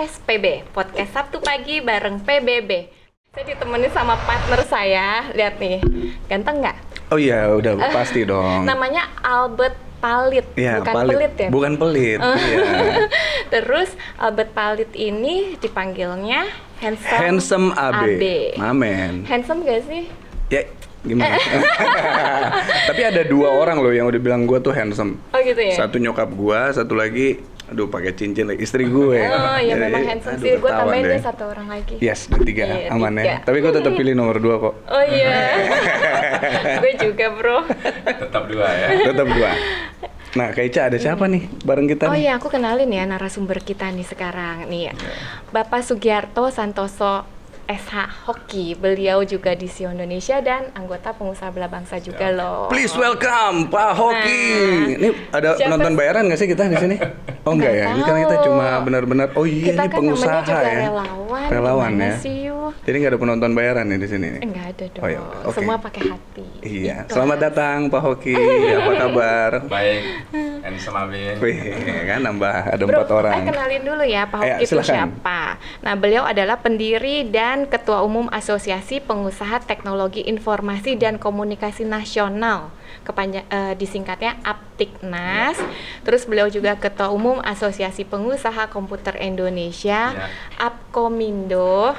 podcast PB, podcast Sabtu pagi bareng PBB. Saya ditemani sama partner saya, lihat nih, ganteng nggak? Oh iya, udah pasti dong. Namanya Albert Palit, Ya, bukan Palit. pelit ya? Bukan pelit, iya. Terus Albert Palit ini dipanggilnya Handsome Abe. Mamen. Handsome gak sih? Ya, gimana? Tapi ada 2 orang loh yang udah bilang gue tuh handsome. Oh gitu ya? Satu nyokap gue, satu lagi aduh pakai cincin lagi istri gue. Oh iya, Jadi, memang handsome aduh, sih. Gue ketahuan tambahin deh. deh 1 orang lagi. Yes, udah 3, Iya, aman 3. ya. Tapi gue tetap pilih nomor 2 kok. Oh iya. Gue juga bro. Tetap 2 ya. Tetap 2. Nah, Kak Ica ada siapa nih bareng kita Oh nih? iya, aku kenalin ya narasumber kita nih sekarang nih ya. Bapak Sugiarto Santoso SH Hoki. Beliau juga di SEO Indonesia dan anggota pengusaha belah bangsa juga loh. Please welcome Pak Hoki. Nah, Ini ada siapa penonton sih? bayaran nggak sih kita di sini? Oh enggak ya? Ini kan kita tahu. cuma benar-benar oh iya Kita ini kan pengusaha namanya juga ya. relawan. Relawan Gimana ya. sih, yuk? Jadi nggak ada penonton bayaran nih di sini nih. Enggak ada dong. Oh iya, oke. Semua pakai hati. Iya. Ikhlas. Selamat datang Pak Hoki. Apa kabar? Baik, handsome Abe. Wih, kan nambah ada Bro, 4 orang. saya kenalin dulu ya Pak Ya, Hoki itu silakan. siapa. Nah, beliau adalah pendiri dan Ketua Umum Asosiasi Pengusaha Teknologi Informasi dan Komunikasi Nasional, disingkatnya Aptiknas. Terus beliau juga Ketua Umum Asosiasi Pengusaha Komputer Indonesia, Ya. Apkomindo.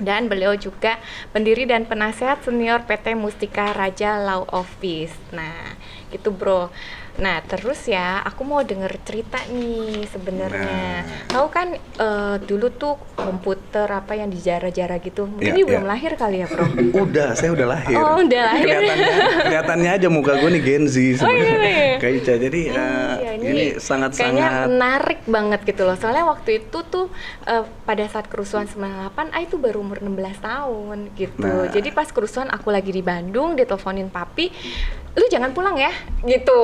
Dan beliau juga pendiri dan penasehat senior PT Mustika Raja Law Office. Nah, gitu bro. Nah, terus ya, aku mau denger cerita nih sebenarnya. Tahu kan dulu tuh komputer apa yang dijara-jara gitu. Mungkin Iya, ini belum iya. lahir kali ya, Bro. Udah, saya udah lahir. Oh, udah lahir. Kelihatannya aja muka gue nih Gen Z sebenarnya. iya. Kak Ica. Jadi Iya, ini kayaknya sangat-sangat menarik banget gitu loh. Soalnya waktu itu tuh pada saat kerusuhan 98, itu baru umur 16 tahun gitu. Nah. Jadi pas kerusuhan aku lagi di Bandung, diteleponin papi, "Lu jangan pulang ya," gitu.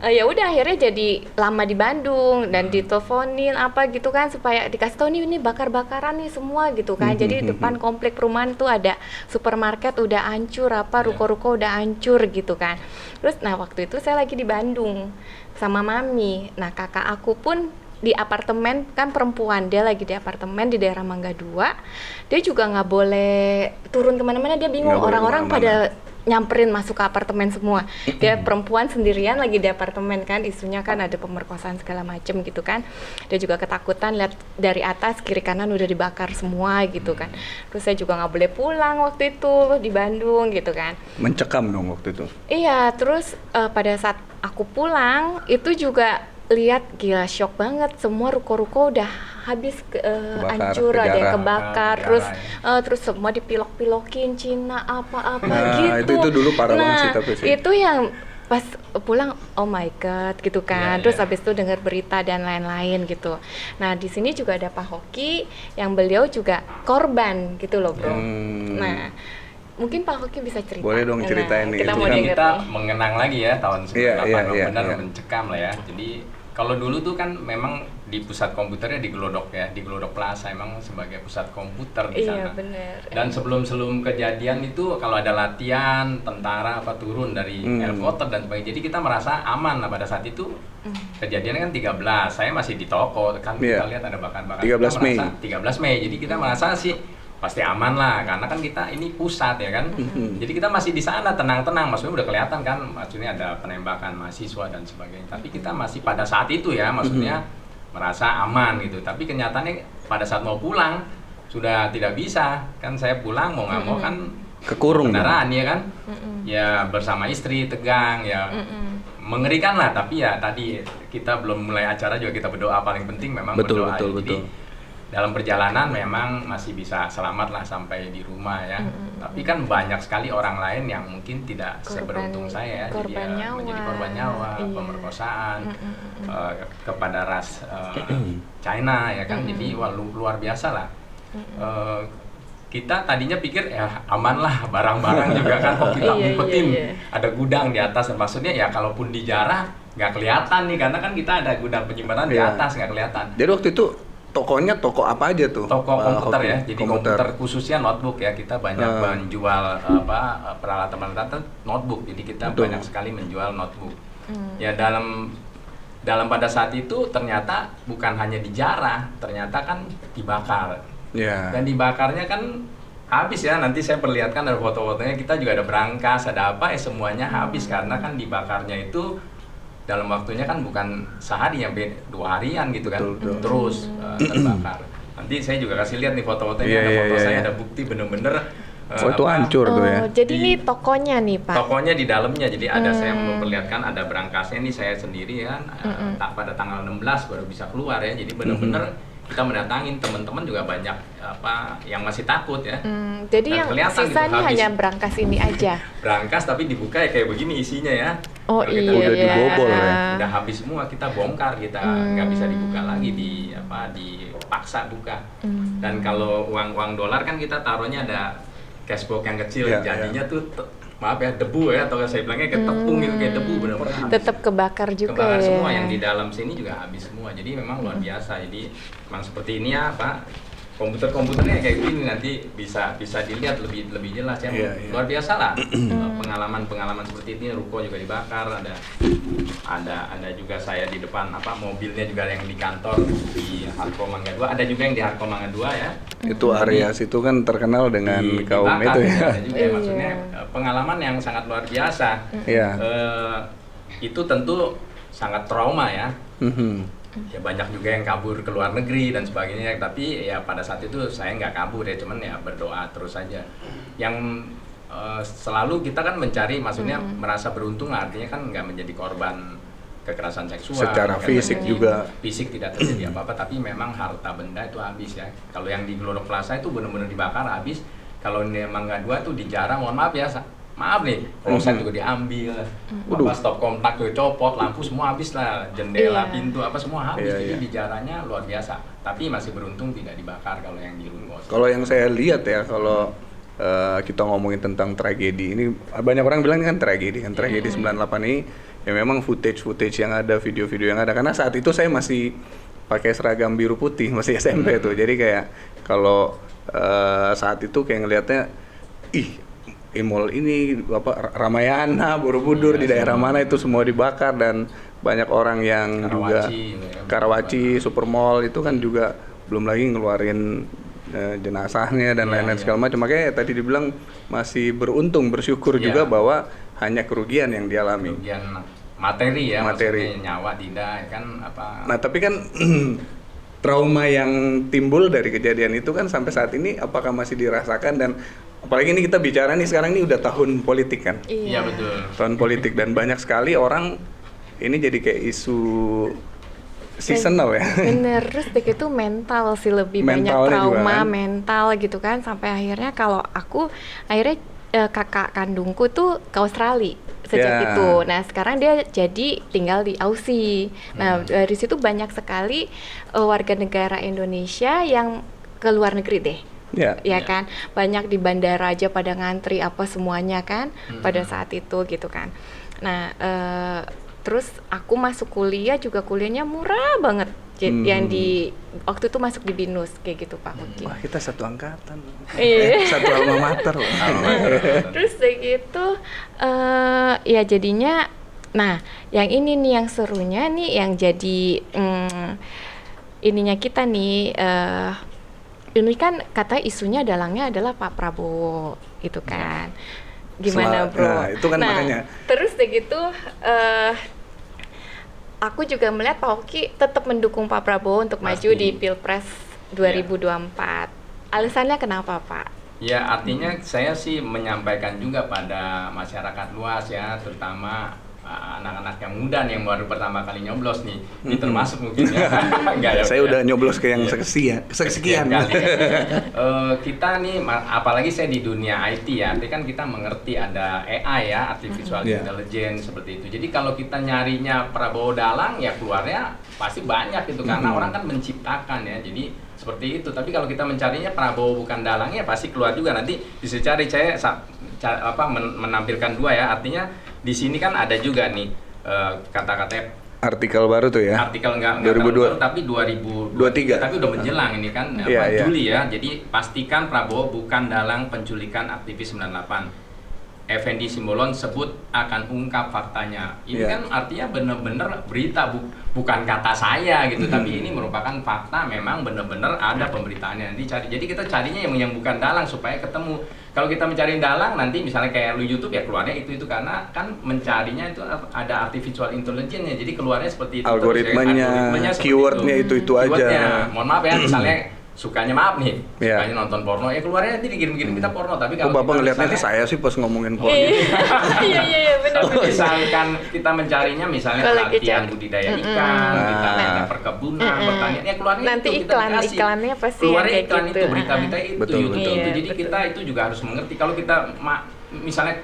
Ya udah akhirnya jadi lama di Bandung dan diteleponin apa gitu kan supaya dikasih tahu nih, ini bakar-bakaran nih semua gitu kan. Jadi depan komplek perumahan tuh ada supermarket udah hancur, apa ruko-ruko udah hancur gitu kan. Terus nah waktu itu saya lagi di Bandung sama mami. Nah, kakak aku pun di apartemen, kan perempuan, dia lagi di apartemen di daerah Mangga 2. Dia juga nggak boleh turun kemana-mana, dia bingung. Nggak boleh Orang-orang kemana-mana. pada nyamperin masuk ke apartemen semua. Dia perempuan sendirian lagi di apartemen kan, isunya kan ada pemerkosaan segala macem gitu kan. Dia juga ketakutan lihat dari atas kiri kanan udah dibakar semua gitu kan. Terus saya juga nggak boleh pulang waktu itu di Bandung gitu kan. mencekam dong waktu itu. Iya, terus pada saat aku pulang itu juga lihat gila shock banget, semua ruko-ruko udah habis hancur, ada yang kejarah. kebakar, Kejarah, terus semua dipilok-pilokin Cina apa-apa Nah, gitu. itu dulu parah banget sih tapi sih. Itu yang pas pulang oh my god gitu kan. Iya, Terus iya. habis itu dengar berita dan lain-lain gitu. Nah, di sini juga ada Pak Hoki yang beliau juga korban gitu loh, Bro. Nah, mungkin Pak Hoki bisa cerita. Boleh dong ceritain nih, Kita itu mau kan denger Kita nih. mengenang lagi ya tahun 98 Iya, benar iya. mencekam lah ya. Jadi kalau dulu tuh kan memang di pusat komputernya di Glodok ya, di Glodok Plaza emang sebagai pusat komputer di Iya, sana. bener. Dan sebelum kejadian itu kalau ada latihan tentara apa turun dari helikopter dan sebagainya. Jadi kita merasa aman lah pada saat itu. Kejadiannya kan 13. Saya masih di toko kan Iya. kita lihat ada bakar-bakar. 13 Kita Mei. merasa 13 Mei. Jadi kita merasa sih pasti aman lah karena kan kita ini pusat ya kan. Jadi kita masih di sana tenang-tenang, maksudnya udah kelihatan kan, maksudnya ada penembakan mahasiswa dan sebagainya. Tapi kita masih pada saat itu ya, maksudnya merasa aman gitu. Tapi kenyataannya pada saat mau pulang sudah tidak bisa. Kan saya pulang mau nggak mau kan Kekurung dong. kendaraan ya kan. Ya bersama istri tegang ya. Mengerikan lah, tapi ya tadi kita belum mulai acara juga kita berdoa, paling penting memang Betul, berdoa. betul, Jadi betul. dalam perjalanan memang masih bisa selamat lah sampai di rumah ya. Tapi kan banyak sekali orang lain yang mungkin tidak seberuntung saya ya. Jadi korban ya nyawa. menjadi korban nyawa, Iya. pemerkosaan kepada ras China ya kan. Jadi wah, luar biasa lah. Kita tadinya pikir ya aman lah, barang-barang juga kan kok kita Iya, ngumpetin. iya. Ada gudang di atas, maksudnya ya kalaupun dijarah nggak kelihatan nih, karena kan kita ada gudang penyimpanan di Iya. atas nggak kelihatan. Jadi waktu itu tokonya toko apa aja tuh? Toko Pak komputer Hoki? ya, jadi komputer khususnya notebook ya, kita banyak menjual peralatan notebook, jadi kita Betul. banyak sekali menjual notebook. Ya dalam dalam pada saat itu ternyata bukan hanya dijarah, ternyata kan dibakar. Ya. Dan dibakarnya kan habis ya, nanti saya perlihatkan ada foto-fotonya, kita juga ada berangkas, ada apa, semuanya habis karena kan dibakarnya itu dalam waktunya kan bukan sehari, sampai 2 harian gitu kan, terus terbakar. Nanti saya juga kasih lihat nih foto-fotonya, ada foto saya, ada bukti bener-bener itu hancur tuh ya. Jadi ini tokonya nih Pak? Tokonya di dalamnya, jadi ada saya memperlihatkan ada berangkasnya nih saya sendiri kan, pada tanggal 16 baru bisa keluar ya, jadi bener-bener kita mendatangin teman-teman juga banyak yang masih takut ya. Jadi dan yang sisa gitu, nih hanya berangkas ini aja. Berangkas tapi dibuka ya kayak begini isinya ya. Oh Kalau iya. udah dibobol ya. Udah habis semua, kita bongkar, kita nggak bisa dibuka lagi, dipaksa buka. Dan kalau uang dolar kan kita taruhnya ada cashbox yang kecil, jadinya tuh maaf ya, debu ya, atau saya bilangnya kayak tepung gitu, kayak debu, benar-benar habis. Tetap kebakar juga. Kebakar ya. semua, yang di dalam sini juga habis semua. Jadi memang luar biasa. Jadi memang seperti ini ya Pak. Komputernya kayak gini, nanti bisa dilihat lebih jelas ya. Luar biasa lah. Pengalaman seperti ini, ruko juga dibakar, ada juga saya di depan mobilnya juga yang di kantor di Harko Mangga 2, ada juga yang di Harko Mangga 2 ya. Itu area situ kan terkenal dengan kaum itu ya. Ada juga ya, maksudnya pengalaman yang sangat luar biasa. Iya. Itu tentu sangat trauma ya. Ya banyak juga yang kabur ke luar negeri dan sebagainya, tapi ya pada saat itu saya nggak kabur ya, cuman ya berdoa terus saja. Yang selalu kita kan mencari, maksudnya merasa beruntung, artinya kan nggak menjadi korban kekerasan seksual. Secara fisik juga. Fisik tidak terjadi apa-apa, tapi memang harta benda itu habis ya. Kalau yang di Glorok Plaza itu benar-benar dibakar habis. Kalau di Mangga 2 tuh dijarah, mohon maaf ya. Maaf nih, kloset juga diambil, stop kontak juga copot, lampu semua habis lah, jendela, pintu semua habis. Jadi dijarahnya luar biasa. Tapi masih beruntung tidak dibakar kalau yang di Lungo. Kalau yang saya lihat ya, kalau kita ngomongin tentang tragedi ini, banyak orang bilang kan tragedi 98 ini ya memang footage yang ada, video-video yang ada, karena saat itu saya masih pakai seragam biru putih, masih SMP tuh. Jadi kayak kalau saat itu kayak ngelihatnya, mall ini Ramayana, Borobudur di daerah mana itu semua dibakar, dan banyak orang yang Karawaci, Supermall itu kan juga belum lagi ngeluarin jenazahnya dan lain-lain segala macam. Makanya tadi dibilang masih beruntung, bersyukur juga bahwa hanya kerugian yang dialami. Kerugian materi ya, nyawa tidak kan apa. Nah, tapi kan trauma yang timbul dari kejadian itu kan sampai saat ini apakah masih dirasakan, dan apalagi ini kita bicara nih sekarang ini udah tahun politik kan. Iya betul. Tahun politik, dan banyak sekali orang ini jadi kayak isu seasonal ya. Bener, terus itu mental sih, lebih banyak trauma mental gitu kan, sampai akhirnya kalau aku kakak kandungku tuh ke Australia sejak itu. Nah sekarang dia jadi tinggal di Aussie. Nah dari situ banyak sekali warga negara Indonesia yang ke luar negeri deh. Ya kan, banyak di bandara aja pada ngantri semuanya kan pada saat itu gitu kan. Nah terus aku masuk kuliah juga, kuliahnya murah banget. Yang di waktu itu masuk di BINUS kayak gitu Pak Muki. Wah, kita satu angkatan. Iya. Satu alma mater. Terus kayak gitu ya jadinya, nah yang ini nih yang serunya nih, yang jadi ininya kita nih, ini kan kata isunya dalangnya adalah Pak Prabowo gitu kan. Gimana bro? Nah itu kan makanya. Terus kayak gitu aku juga melihat Pak Oki tetap mendukung Pak Prabowo untuk maju di Pilpres 2024. Alasannya kenapa Pak? Ya artinya saya sih menyampaikan juga pada masyarakat luas ya, terutama anak-anak yang muda nih, yang baru pertama kali nyoblos nih, ini termasuk mungkin ya. Enggak, saya udah nyoblos ke yang sekian. Kita nih, apalagi saya di dunia IT ya, artinya kan kita mengerti ada AI ya, artificial intelligence seperti itu. Jadi kalau kita nyarinya Prabowo dalang ya keluarnya pasti banyak gitu, karena orang kan menciptakan ya. Jadi seperti itu. Tapi kalau kita mencarinya Prabowo bukan dalang ya pasti keluar juga. Nanti bisa cari, saya menampilkan dua ya, artinya di sini kan ada juga nih kata-kata artikel baru tuh ya. Artikel enggak 2002 baru, tapi 2023. Tapi udah menjelang ini kan Juli ya. Jadi pastikan Prabowo bukan dalang penculikan aktivis 98. Effendi Simbolon sebut akan ungkap faktanya. Ini kan artinya benar-benar berita, bukan kata saya gitu, tapi ini merupakan fakta, memang benar-benar ada pemberitaannya yang dicari. Jadi kita carinya yang bukan dalang supaya ketemu. Kalau kita mencari dalang nanti misalnya kayak lu YouTube ya keluarnya itu karena kan mencarinya itu ada artificial intelligence-nya. Jadi keluarnya seperti itu. Algoritmanya keywordnya itu aja. Mohon maaf ya, misalnya sukanya sukanya nonton porno, keluarnya nanti dikirim-kirim kita porno, tapi kalau Bapak ngeliatnya itu saya sih pas ngomongin porno. Iya benar. Misalkan kita mencarinya misalnya pelatihan budidaya ikan, kita perkebunan, pertanian, keluarnya nanti itu iklannya pasti keluarnya kayak iklan gitu. itu, berita-berita itu, betul. Jadi kita itu juga harus mengerti kalau kita misalnya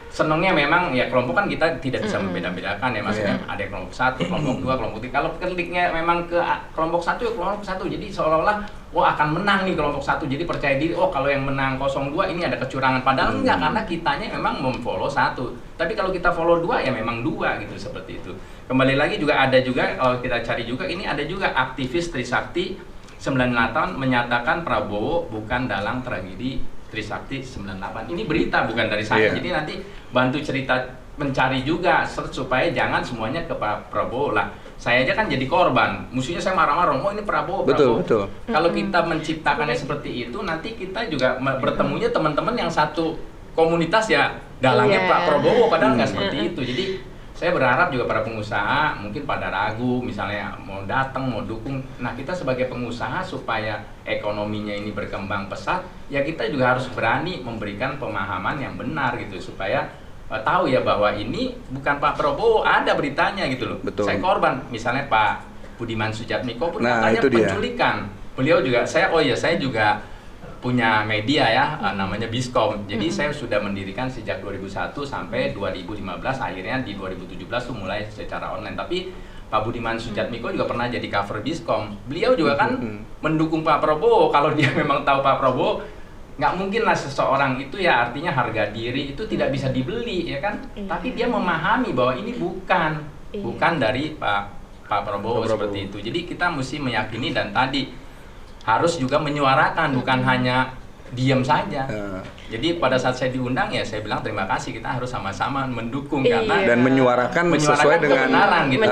senangnya memang ya kelompok kan kita tidak bisa membeda-bedakan ya, maksudnya ada kelompok 1, kelompok 2, kelompok 3. Kalau kliknya memang ke kelompok 1 ya kelompok 1. Jadi seolah-olah akan menang nih kelompok 1. Jadi percaya diri kalau yang menang 02 ini ada kecurangan, padahal enggak, karena kitanya memang memfollow 1. Tapi kalau kita follow 2 ya memang 2 gitu, seperti itu. Kembali lagi juga ada juga kalau kita cari juga ini ada juga aktivis Trisakti 98 menyatakan Prabowo bukan dalang tragedi Trisakti 98. Ini berita bukan dari saya. Jadi nanti bantu cerita, mencari juga supaya jangan semuanya ke Pak Prabowo lah. Saya aja kan jadi korban. Musuhnya saya marah-marah, ini Prabowo. Betul. Kalau kita menciptakannya seperti itu, nanti kita juga bertemunya teman-teman yang satu komunitas ya dalangnya Pak Prabowo, padahal nggak seperti itu. Jadi saya berharap juga para pengusaha mungkin pada ragu misalnya mau datang, mau dukung. Nah, kita sebagai pengusaha supaya ekonominya ini berkembang pesat, ya kita juga harus berani memberikan pemahaman yang benar gitu supaya tahu ya bahwa ini bukan Pak Prabowo, ada beritanya gitu loh. Betul. Saya korban, misalnya Pak Budiman Sujatmiko pun katanya itu dia. penculikan. Beliau juga saya juga punya media ya, namanya Biskom. Jadi saya sudah mendirikan sejak 2001 sampai 2015, akhirnya di 2017 tuh mulai secara online. Tapi Pak Budiman Sujatmiko juga pernah jadi cover Biskom. Beliau juga kan mendukung Pak Prabowo. Kalau dia memang tahu Pak Prabowo, nggak mungkin lah seseorang itu ya, artinya harga diri itu tidak bisa dibeli ya kan. Tapi dia memahami bahwa ini bukan dari Pak Prabowo seperti itu. Jadi kita mesti meyakini dan tadi harus juga menyuarakan, bukan hanya diam saja. Jadi pada saat saya diundang ya saya bilang terima kasih, kita harus sama-sama mendukung karena dan menyuarakan sesuai dengan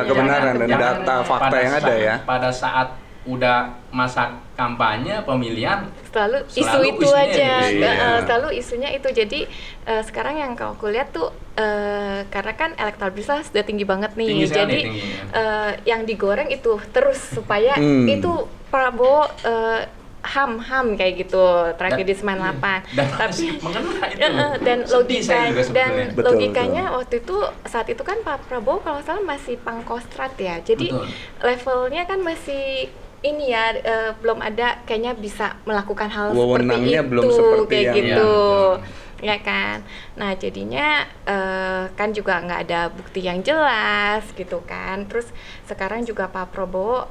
kebenaran dan data fakta yang ada ya. Pada saat udah masa kampanye pemilihan selalu isu itu aja, selalu isunya itu. Jadi sekarang yang kalau aku lihat tuh karena kan elektabilitas sudah tinggi banget nih, jadi yang digoreng itu terus supaya itu Prabowo ham kayak gitu, tragedi 98. Tapi dan logikanya waktu itu saat itu kan Pak Prabowo kalau salah masih pangkostrat ya, jadi levelnya kan masih ini ya, belum ada kayaknya bisa melakukan hal seperti itu, belum seperti kayak yang gitu ya kan. Nah jadinya kan juga nggak ada bukti yang jelas gitu kan. Terus sekarang juga Pak Prabowo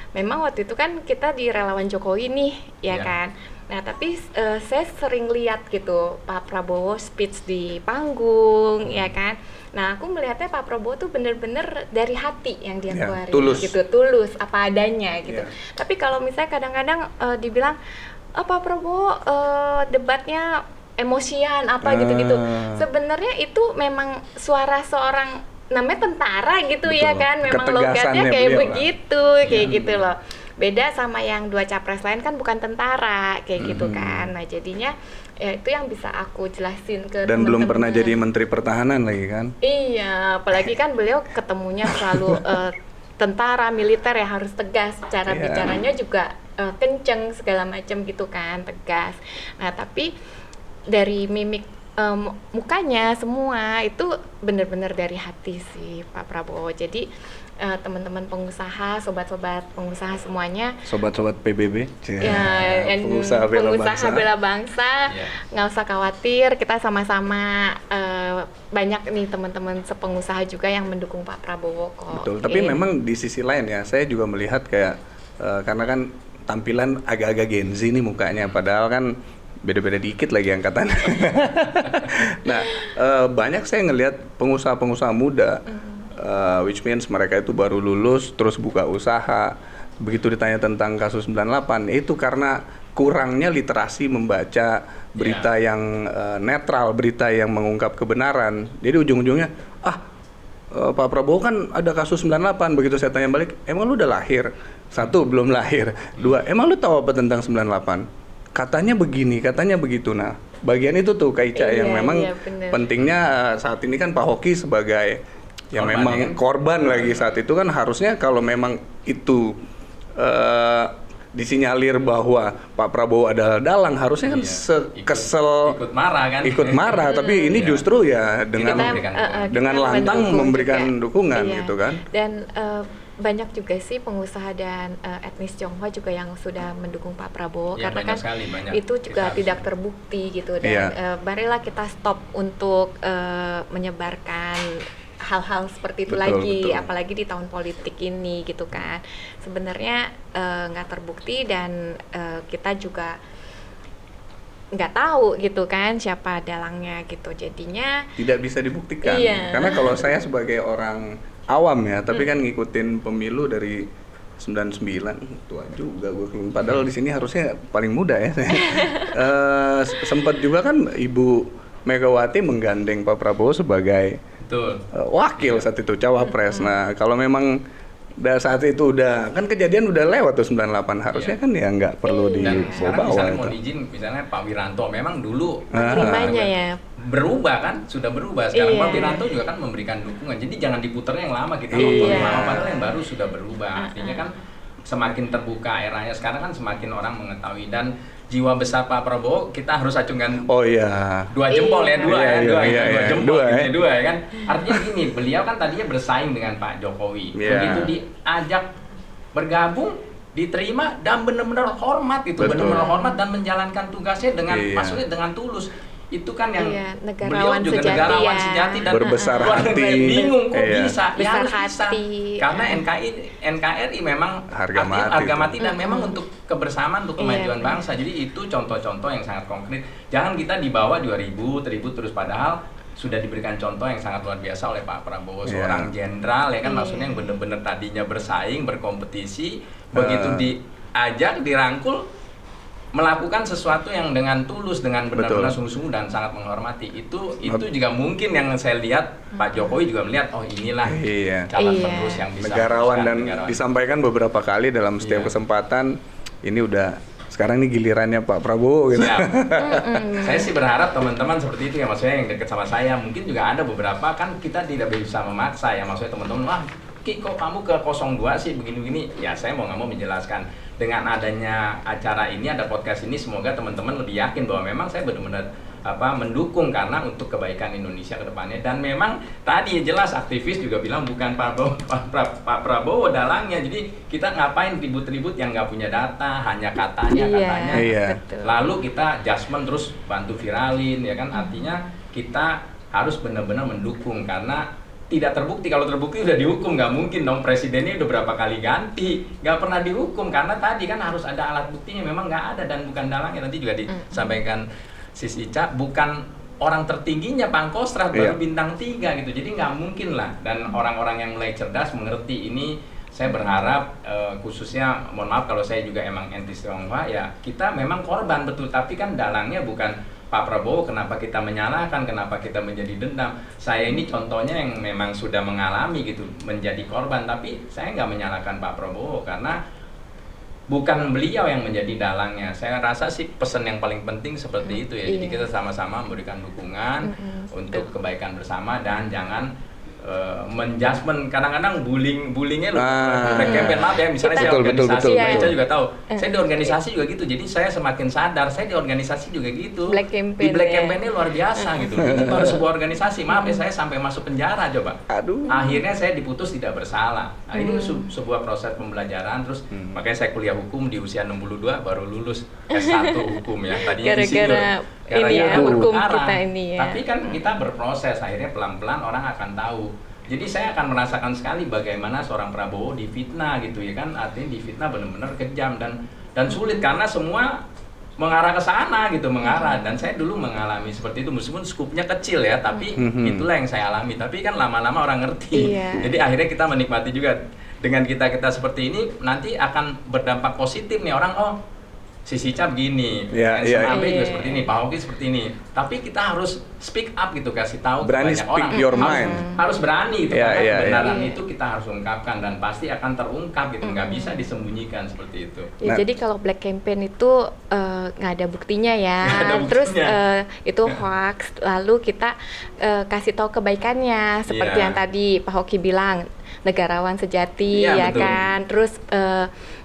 memang waktu itu kan kita di relawan Jokowi nih ya kan. Nah tapi saya sering lihat gitu Pak Prabowo speech di panggung ya kan. Nah aku melihatnya Pak Prabowo tuh bener-bener dari hati yang dia keluarin gitu, tulus apa adanya gitu. Tapi kalau misalnya kadang-kadang dibilang Pak Prabowo debatnya emosian apa gitu-gitu, sebenarnya itu memang suara seorang namanya tentara gitu. Betul. Ya kan, memang logatnya kayak begitu, kayak gitu loh. Beda sama yang dua capres lain kan bukan tentara kayak gitu kan. Nah jadinya ya itu yang bisa aku jelasin ke dan temen-temen. Belum pernah jadi Menteri Pertahanan lagi kan. Iya, apalagi kan beliau ketemunya selalu tentara, militer ya, harus tegas, cara bicaranya juga kenceng segala macam gitu kan, tegas. Nah tapi dari mimik mukanya semua itu benar-benar dari hati sih Pak Prabowo. Jadi teman-teman pengusaha, sobat-sobat pengusaha semuanya, sobat-sobat PBB ya, pengusaha bela bangsa, nggak usah khawatir, kita sama-sama banyak nih teman-teman sepengusaha juga yang mendukung Pak Prabowo kok. Betul, tapi memang di sisi lain ya, saya juga melihat kayak karena kan tampilan agak-agak Gen Z nih mukanya, padahal kan beda-beda dikit lagi angkatan. Nah, banyak saya ngelihat pengusaha-pengusaha muda, which means mereka itu baru lulus terus buka usaha. Begitu ditanya tentang kasus 98, itu karena kurangnya literasi membaca berita yang netral, berita yang mengungkap kebenaran. Jadi ujung-ujungnya Pak Prabowo kan ada kasus 98. Begitu saya tanya balik, emang lu udah lahir? 1, belum lahir. 2, emang lu tahu apa tentang 98? Katanya begini, katanya begitu. Nah, bagian itu tuh Kak Ica yang memang pentingnya saat ini kan Pak Hoki sebagai yang korban, memang korban lagi saat itu kan harusnya kalau memang itu disinyalir bahwa Pak Prabowo adalah dalang, harusnya kan kesel ikut marah tapi ini justru ya dengan lantang memberikan dukungan gitu kan. Dan banyak juga sih pengusaha dan etnis Tionghoa juga yang sudah mendukung Pak Prabowo karena kan itu juga tidak terbukti gitu, dan marilah kita stop untuk menyebarkan hal-hal seperti itu lagi, apalagi di tahun politik ini gitu kan. Sebenarnya nggak terbukti dan kita juga nggak tahu gitu kan siapa dalangnya gitu, jadinya tidak bisa dibuktikan. Karena kalau saya sebagai orang awam ya, tapi kan ngikutin pemilu dari 99, tua juga gue. Padahal di sini harusnya paling muda ya saya. Sempat juga kan Ibu Megawati menggandeng Pak Prabowo sebagai wakil saat itu, cawapres. Nah, kalau memang saat itu udah, kan kejadian udah lewat tuh 98, harusnya kan ya nggak perlu dibawa. Dan sekarang misalnya mau izin, misalnya Pak Wiranto, memang dulu terimanya ya berubah kan, sudah berubah. Sekarang Pak Wiranto juga kan memberikan dukungan, jadi jangan diputarnya yang lama, kita nonton yang lama, padahal yang baru sudah berubah. Artinya kan semakin terbuka eranya, sekarang kan semakin orang mengetahui, dan jiwa besar Pak Prabowo kita harus acungkan 2 jempol ya, dua ya kan. Artinya gini, beliau kan tadinya bersaing dengan Pak Jokowi, begitu diajak bergabung, diterima dan benar-benar hormat gitu, benar-benar hormat dan menjalankan tugasnya dengan maksudnya dengan tulus. Itu kan yang negarawan beliau juga sejati, negarawan sejati dan berbesar hati. Bingung kok bisa, besar harus bisa. hati. Karena NKRI memang harga mati dan memang untuk kebersamaan, untuk kemajuan bangsa. Jadi itu contoh-contoh yang sangat konkret. Jangan kita dibawa 2000 terus, padahal sudah diberikan contoh yang sangat luar biasa oleh Pak Prabowo, seorang jenderal ya kan, maksudnya yang benar-benar tadinya bersaing, berkompetisi, begitu diajak, dirangkul, melakukan sesuatu yang dengan tulus, dengan benar-benar sungguh-sungguh dan sangat menghormati. Itu juga mungkin yang saya lihat Pak Jokowi juga melihat, oh inilah calon penerus yang bisa negarawan dan disampaikan beberapa kali dalam setiap kesempatan. Ini udah sekarang ini gilirannya Pak Prabowo gitu. Saya sih berharap teman-teman seperti itu ya, maksudnya yang dekat sama saya. Mungkin juga ada beberapa, kan kita tidak bisa memaksa ya, maksudnya teman-teman, wah Ki kok kamu ke 02 sih begini-begini. Ya saya mau nggak mau menjelaskan. Dengan adanya acara ini, ada podcast ini, semoga teman-teman lebih yakin bahwa memang saya benar-benar mendukung karena untuk kebaikan Indonesia ke depannya. Dan memang tadi jelas aktivis juga bilang bukan Pak Prabowo dalangnya. Jadi kita ngapain ribut-ribut yang nggak punya data, hanya katanya. Lalu kita adjustment terus bantu viralin ya kan. Artinya kita harus benar-benar mendukung karena tidak terbukti. Kalau terbukti udah dihukum, nggak mungkin dong. Presidennya udah berapa kali ganti, nggak pernah dihukum karena tadi kan harus ada alat buktinya, memang nggak ada dan bukan dalangnya. Nanti juga disampaikan Sis Ica, bukan orang tertingginya Pangkostrat, baru bintang 3 gitu, jadi nggak mungkin lah. Dan orang-orang yang mulai cerdas mengerti ini, saya berharap khususnya, mohon maaf kalau saya juga emang anti Tionghoa ya, kita memang korban betul, tapi kan dalangnya bukan Pak Prabowo. Kenapa kita menyalahkan, kenapa kita menjadi dendam? Saya ini contohnya yang memang sudah mengalami gitu, menjadi korban, tapi saya nggak menyalahkan Pak Prabowo karena bukan beliau yang menjadi dalangnya. Saya rasa sih pesan yang paling penting seperti itu ya. Jadi kita sama-sama memberikan dukungan untuk kebaikan bersama dan jangan menjudgment. Kadang-kadang bullingnya loh, black campaign, maaf ya, misalnya saya organisasi, Ica juga tahu, saya di organisasi juga gitu, jadi saya semakin sadar, saya di organisasi juga gitu, di black campaign-nya luar biasa gitu. Ini baru sebuah organisasi, maaf ya, saya sampai masuk penjara coba. Akhirnya saya diputus tidak bersalah. Nah, ini sebuah proses pembelajaran, terus makanya saya kuliah hukum di usia 62 baru lulus S1 hukum ya. Tadinya gara-gara ini ya, hukum kita ini ya. Tapi kan kita berproses, akhirnya pelan-pelan orang akan tahu. Jadi saya akan merasakan sekali bagaimana seorang Prabowo difitnah gitu ya kan. Artinya difitnah benar-benar kejam dan sulit karena semua mengarah ke sana gitu, mengarah. Dan saya dulu mengalami seperti itu, meskipun skupnya kecil ya, tapi itulah yang saya alami. Tapi kan lama-lama orang ngerti. Jadi akhirnya kita menikmati juga. Dengan kita seperti ini nanti akan berdampak positif nih, orang si Cap gini, Iya, Hanson Abe juga iya. seperti ini, Pak Hoki seperti ini. Tapi kita harus speak up gitu, kasih tahu ke Berani banyak speak orang. your harus, mind. harus berani gitu, Iya, karena iya, kebenaran iya. itu kita harus ungkapkan dan pasti akan terungkap gitu, nggak bisa disembunyikan seperti itu. Ya, Nah. jadi kalau black campaign itu nggak ada buktinya ya. Nggak ada Terus buktinya. itu hoax. Lalu kita kasih tahu kebaikannya, seperti Iya. yang tadi Pak Hoki bilang, negarawan sejati, Iya, ya betul. kan. Terus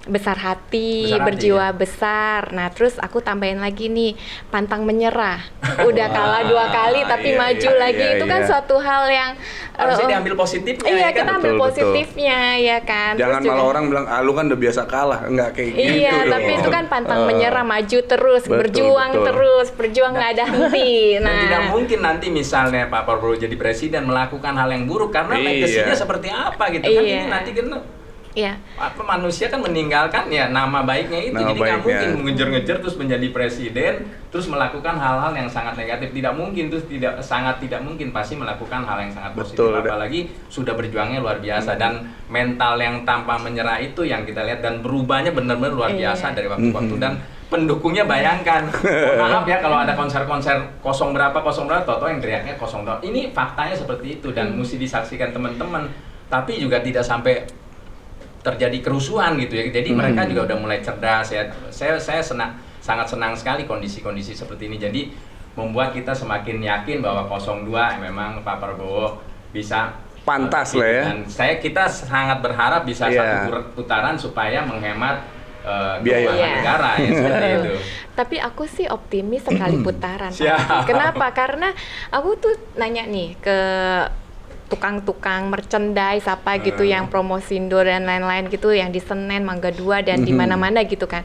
besar hati, Besar hati, berjiwa ya. besar. Nah, terus aku tambahin lagi nih, pantang menyerah. Udah kalah 2 kali tapi iya, maju iya, lagi. iya, Itu kan iya. suatu hal yang Harusnya diambil positifnya Iya, ya kan? kita ambil Betul, betul. positifnya, ya kan. Jangan Terus malah juga- orang bilang, lu kan udah biasa kalah. Enggak kayak gitu Iya, dong. tapi itu kan pantang menyerah, maju terus, Betul, berjuang betul. terus, berjuang nggak ada henti. Dan tidak Nah, mungkin nanti misalnya Pak Prabowo jadi presiden melakukan hal yang buruk karena Iya. legasinya seperti apa gitu kan, Iya. ini nanti kan ya, apa manusia kan meninggalkan ya nama baiknya itu, Nama jadi nggak baiknya. mungkin mengejar-ngejar terus menjadi presiden terus melakukan hal-hal yang sangat negatif, tidak mungkin, terus sangat tidak mungkin pasti melakukan hal yang sangat positif. Betul, Apalagi sudah berjuangnya luar biasa dan mental yang tanpa menyerah itu yang kita lihat dan berubahnya benar-benar luar Iya. biasa dari waktu ke waktu. Dan pendukungnya bayangkan, mohon maaf ya kalau ada konser-konser kosong berapa Toto yang teriaknya kosong berapa. Ini faktanya seperti itu dan mesti disaksikan teman-teman, tapi juga tidak sampai terjadi kerusuhan gitu ya. Jadi mereka juga udah mulai cerdas ya. Saya sangat senang sekali kondisi-kondisi seperti ini. Jadi membuat kita semakin yakin bahwa 02 memang Pak Prabowo bisa Pantas lah ya. Dan kita sangat berharap bisa Iya. satu putaran supaya menghemat Biaya. keuangan Iya. negara ya seperti itu. tapi aku sih optimis sekali putaran. Pak. Siap. Kenapa? Karena aku tuh nanya nih ke tukang-tukang merchandise apa gitu yang promosindo dan lain-lain gitu yang di Senen, Mangga 2 dan di mana-mana gitu kan.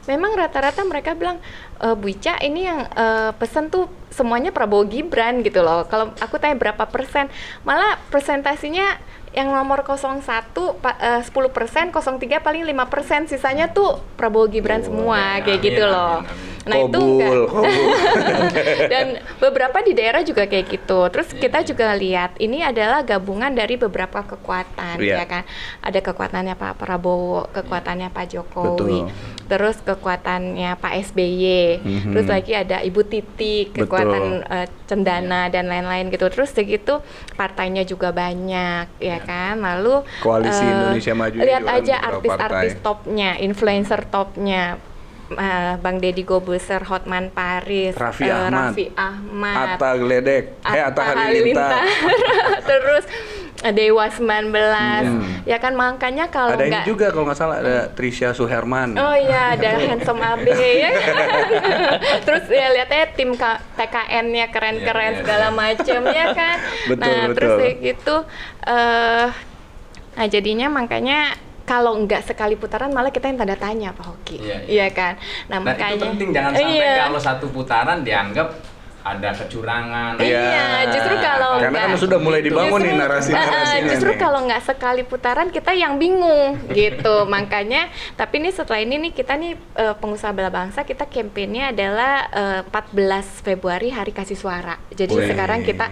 Memang rata-rata mereka bilang Bu Ica ini yang pesen tuh semuanya Prabowo Gibran gitu loh. Kalau aku tanya berapa persen, malah presentasinya yang nomor 01 10%, 03 paling 5%, sisanya tuh Prabowo Gibran semua kayak amin, gitu amin, loh. amin. Nah itu Kobul. dan beberapa di daerah juga kayak gitu. Terus kita juga lihat ini adalah gabungan dari beberapa kekuatan, Iya. ya kan. Ada kekuatannya Pak Prabowo, kekuatannya Pak Jokowi, Betul. terus kekuatannya Pak SBY, terus lagi ada Ibu Titik, kekuatan Cendana dan lain-lain gitu. Terus segitu partainya juga banyak, ya kan. Lalu Koalisi Indonesia Maju lihat juga aja beberapa artis-artis partai. topnya, influencer topnya. Bang Deddy Gobuser, Hotman Paris, Raffi Ahmad. Atta Gledek, Atta Halilintar. terus Dewa 19, ya kan, makanya kalau Ada ini nggak juga kalau nggak salah ada Trisha Suherman. oh iya, ada Handsome Abe ya kan? Terus ya lihat aja tim TKN-nya keren-keren Iya, iya, segala iya. macam ya kan. Betul, Nah betul. terus kayak gitu, nah jadinya makanya kalau nggak sekali putaran malah kita yang tanda tanya Pak Hoki, Iya, iya kan. Nah Nah makanya itu penting, jangan sampai Iya. kalau satu putaran dianggap ada kecurangan. Iya, justru kalau Karena kan nggak- sudah mulai dibangun nih Justru- narasi-narasinya justru nih. kalau nggak sekali putaran kita yang bingung gitu. Makanya, tapi ini setelah ini nih kita nih pengusaha bela bangsa, kita kampanye adalah 14 Februari Hari Kasih Suara. Jadi Wih. sekarang kita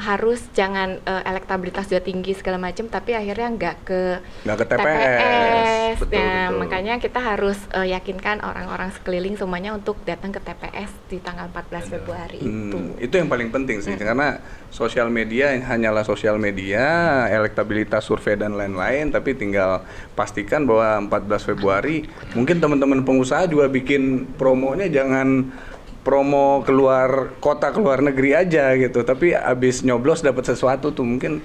harus jangan elektabilitas sudah tinggi segala macam, tapi akhirnya nggak ke TPS. Betul, Nah, betul. makanya kita harus yakinkan orang-orang sekeliling semuanya untuk datang ke TPS di tanggal 14 Februari itu. Itu yang paling penting sih, karena sosial media hanyalah sosial media, elektabilitas survei dan lain-lain, tapi tinggal pastikan bahwa 14 Februari mungkin teman-teman pengusaha juga bikin promonya jangan promo keluar kota, keluar negeri aja gitu, tapi abis nyoblos dapat sesuatu tuh mungkin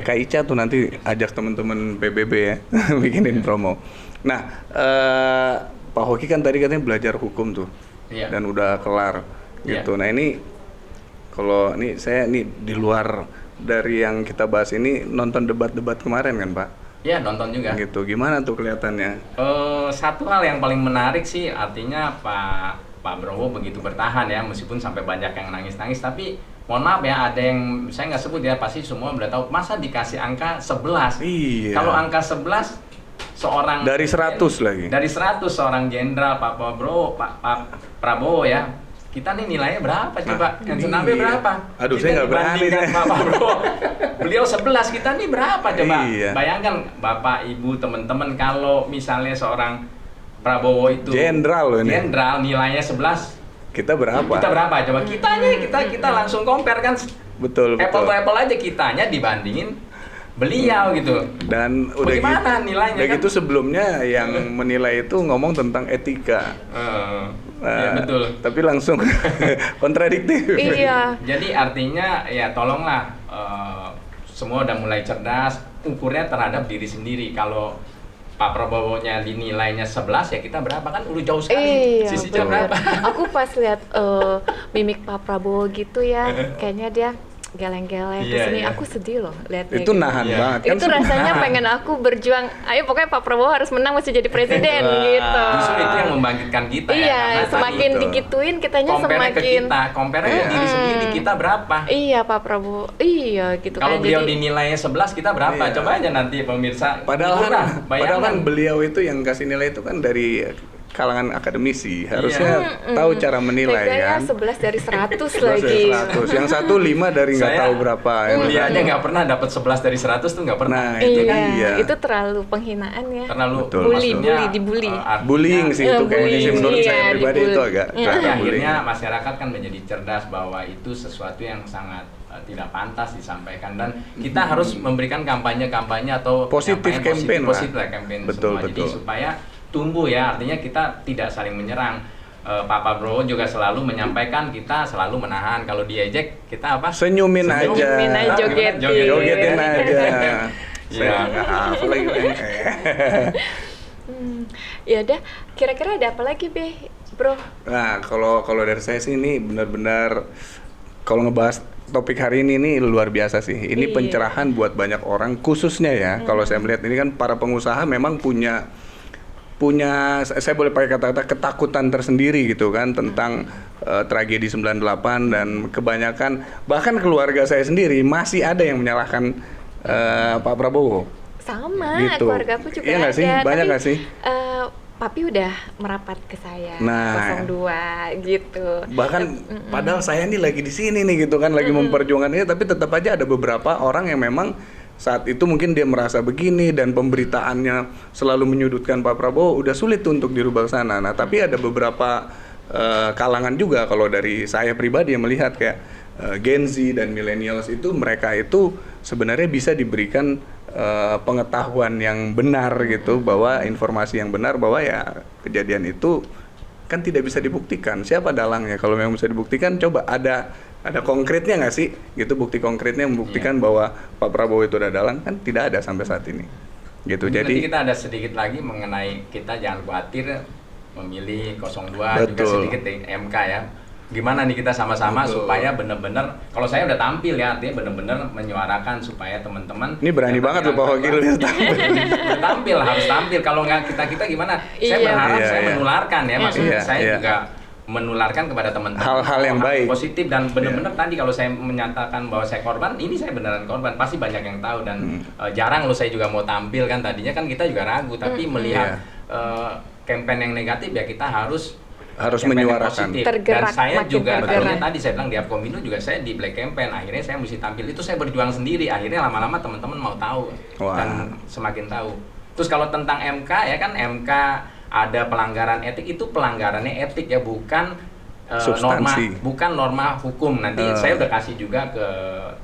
Kak Ica tuh nanti ajak teman-teman PBB ya bikinin promo. Nah, Pak Hoki kan tadi katanya belajar hukum tuh, Iya. dan udah kelar gitu. Nah ini kalau ini saya nih di luar dari yang kita bahas ini nonton debat-debat kemarin kan Pak? Iya, nonton juga. Gitu, gimana tuh kelihatannya? Satu hal yang paling menarik sih, artinya Pak Prabowo begitu bertahan ya, meskipun sampai banyak yang nangis-nangis, tapi mohon maaf ya, ada yang saya nggak sebut ya, pasti semua udah tahu, masa dikasih angka 11? Iya. Kalau angka 11, seorang Dari 100 lagi. Dari 100 seorang jenderal Pak Prabowo ya, kita nih nilainya berapa coba? Handsome Abe iya. berapa? Aduh, Kita saya nggak berani dibandingkan deh. Pak Prabowo. Beliau 11, kita nih berapa coba? Iya. Bayangkan Bapak, Ibu, teman-teman, kalau misalnya seorang Prabowo itu Jenderal loh ini. Jenderal nilainya 11. Kita berapa? Kita berapa? Coba kita langsung compare kan. Betul. Apple to apple aja kitanya dibandingin beliau gitu. Dan udah bagaimana gitu, nilainya udah kan? gitu sebelumnya yang menilai itu ngomong tentang etika. Ya, betul. Tapi langsung kontradiktif. Iya. Jadi artinya ya tolonglah semua udah mulai cerdas, ukurnya terhadap diri sendiri. Kalau Pak Prabowo-nya dinilainya 11 ya kita berapa kan udah jauh sekali. Iya, Sisinya bener. berapa? Aku pas lihat mimik Pak Prabowo gitu ya, kayaknya dia geleng-geleng Iya, kesini, iya. aku sedih loh lihatnya. Itu gitu. nahan Iya. banget kan. Itu rasanya Nahan. pengen aku berjuang. Ayo pokoknya Pak Prabowo harus menang, mesti jadi presiden gitu. Justru itu yang membangkitkan kita ya. Iya, karena semakin Betul. digituin kitanya compare ke semakin. kita, compare ke diri sendiri kita berapa. Iya Pak Prabowo, iya gitu Kalau kan. beliau Jadi dinilainya 11 kita berapa? Iya. Coba aja nanti pemirsa. Padahal Murah, kan, padahal kan bayangan. beliau itu yang kasih nilai itu kan dari kalangan akademisi. Harusnya tahu cara menilai teganya kan. 11 dari 100 11 lagi. dari 100. Yang satu 5 dari nggak Saya tahu berapa. ya Kuliah kan? aja nggak pernah dapat 11 dari 100 tuh nggak pernah. Nah, itu Iya, kan dia. itu terlalu penghinaan ya. Terlalu Betul, maksudnya, dibully. artinya- Bullying sih itu kayaknya sih bullying, menurut saya iya, pribadi dibully. itu agak Iya. Tapi bullying. akhirnya masyarakat kan menjadi cerdas bahwa itu sesuatu yang sangat tidak pantas disampaikan dan kita harus memberikan kampanye-kampanye atau Positif campaign lah. positif lah campaign Betul, semua. Jadi betul. supaya tumbuh ya, artinya kita tidak saling menyerang. Pak Prabowo juga selalu menyampaikan kita selalu menahan, kalau diejek kita apa? Senyumin aja. Senyumin aja, jogetin. Jogetin aja. Iya. Saya nggak hafal lagi. Ya udah, kira-kira ada apa lagi bro? Nah, kalau dari saya sih ini benar-benar kalau ngebahas topik hari ini luar biasa sih. Ini Iya. pencerahan buat banyak orang, khususnya ya. Kalau saya melihat ini kan para pengusaha memang punya saya boleh pakai kata-kata ketakutan tersendiri gitu kan tentang tragedi 98 dan kebanyakan bahkan keluarga saya sendiri masih ada yang menyalahkan Pak Prabowo. Sama, Gitu. keluarga aku juga Iya nggak ada. sih? Banyak tapi, nggak sih? Papi udah merapat ke saya, Nah. 02 gitu. Bahkan padahal saya nih lagi di sini nih gitu kan lagi memperjuangkan ini, tapi tetap aja ada beberapa orang yang memang saat itu mungkin dia merasa begini dan pemberitaannya selalu menyudutkan Pak Prabowo, udah sulit untuk dirubah ke sana. Nah, tapi ada beberapa kalangan juga kalau dari saya pribadi yang melihat kayak Gen Z dan millennials itu mereka itu sebenarnya bisa diberikan pengetahuan yang benar gitu, bahwa informasi yang benar bahwa ya kejadian itu kan tidak bisa dibuktikan. Siapa dalangnya? Kalau memang bisa dibuktikan, coba ada konkretnya nggak sih? Gitu, bukti konkretnya membuktikan bahwa Pak Prabowo itu ada dalang, kan tidak ada sampai saat ini. Gitu. Nanti Jadi kita ada sedikit lagi mengenai kita jangan khawatir memilih 02 juga Betul. sedikit di MK ya. Gimana nih kita sama-sama Betul. supaya benar-benar, kalau saya udah tampil ya, artinya benar-benar menyuarakan supaya teman-teman ini berani yang banget loh Pak Wakil ya. tampil, harus tampil. Kalau nggak kita gimana? Saya Iya. berharap Iya, saya iya. menularkan ya, maksudnya Iya, saya iya. juga menularkan kepada teman-teman Hal-hal yang baik. positif dan benar-benar tadi kalau saya menyatakan bahwa saya korban, ini saya beneran korban, pasti banyak yang tahu dan jarang loh saya juga mau tampil kan, tadinya kan kita juga ragu, tapi melihat campaign yang negatif ya kita harus campaign yang menyuarakan. positif. Tergerak, Dan saya makin juga tergerak. betulnya tadi saya bilang di Apkomindo juga saya di Black Campaign, akhirnya saya mesti tampil, itu saya berjuang sendiri, akhirnya lama-lama teman-teman mau tahu. Wah. Dan semakin tahu. Terus kalau tentang MK ya kan, MK ada pelanggaran etik, itu pelanggarannya etik ya, bukan norma, Substansi. bukan norma hukum. Nanti saya udah kasih juga ke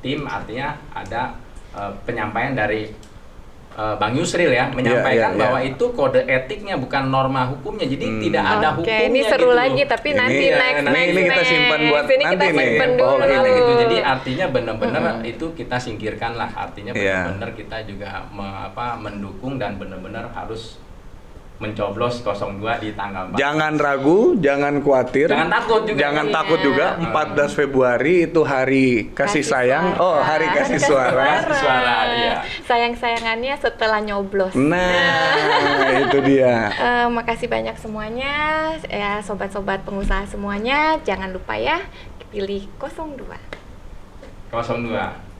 tim, artinya ada penyampaian dari Bang Yusril ya, menyampaikan iya. bahwa itu kode etiknya bukan norma hukumnya, jadi tidak ada Oke, hukumnya. ini seru gitu lagi loh. tapi Ini- nanti iya, next. ini kita simpan buat Ini kita nanti nih. simpan Oh, dulu. gini. Gitu. Jadi artinya benar-benar itu kita singkirkan lah, artinya Iya. benar-benar kita juga mendukung dan benar-benar harus mencoblos 02 di tanggal 4. Jangan ragu, jangan khawatir. Jangan takut juga. Jangan Iya. takut juga. 14 Februari itu hari kasih sayang. Oh, hari kasih suara. Kasih suara, iya. Sayang-sayangannya setelah nyoblos. Nah, itu dia. Makasih banyak semuanya ya, sobat-sobat pengusaha semuanya. Jangan lupa ya pilih 02. 02.